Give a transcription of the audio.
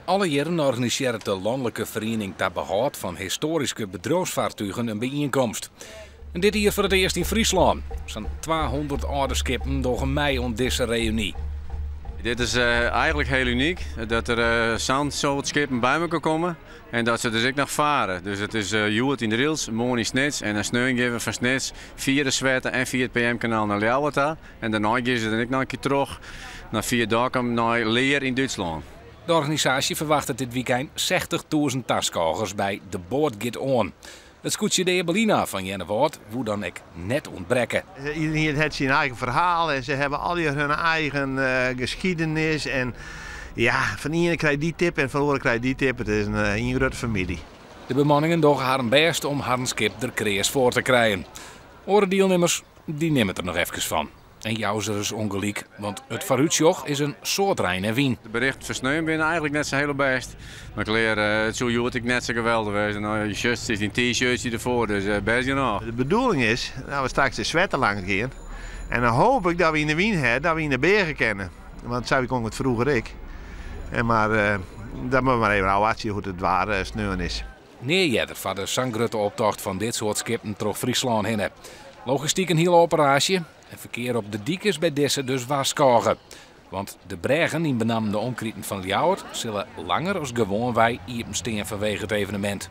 Alle jaren organiseert de Landelijke Vereniging ter Behoud van Historische Bedrijfsvaartuigen een bijeenkomst. En dit hier voor het eerst in Friesland. Zo'n 200 oude skippen door mei om deze reunie. Dit is eigenlijk heel uniek, dat er zo'n skippen bij elkaar komen en dat ze dus ook nog varen. Dus het is Joert in de rails, morgen in Snits en een steun geven van Snits via de Zwette en via het PM-kanaal naar Ljouwerta. En daarna gaan ze dan ook nog een keer terug naar via Dokkum naar Leer in Duitsland. De organisatie verwacht dit weekend 60.000 taskogers bij De Boot Get On. Het scootje de Ebelina van Jennevoort woe dan ik net ontbreken. Iedereen heeft zijn eigen verhaal en ze hebben al hun eigen geschiedenis. En ja, van iedereen krijgt die tip en van anderen krijgt die tip. Het is een grote familie. De bemanningen doen haar best om haar skip er kreeg voor te krijgen. Andere deelnemers die nemen er nog even van. En jou is ongelijk, want het Varutjoch is een soort Rijn en Wien. De bericht versneun binnen eigenlijk net zo heel best. Maar ik leer, het zou Joert net zo geweldig wezen. Nou, je shirt zit een t-shirtje ervoor, dus best genoeg. De bedoeling is dat we straks de Zwette langs gaan. En dan hoop ik dat we in de Wien hebben, dat we in de bergen kennen. Want dat kon ik het vroeger ik. En maar dat moeten we maar even afwachten hoe het ware sneeuwen is. Neerjedder van de zangrutte optocht van dit soort skippen terug Friesland heen. Logistiek een hele operatie. En verkeer op de dik is bij deze dus waarschuwen. Want de bregen in benamende omkrieten van Ljouwert zullen langer als gewoon wij hier staan vanwege het evenement.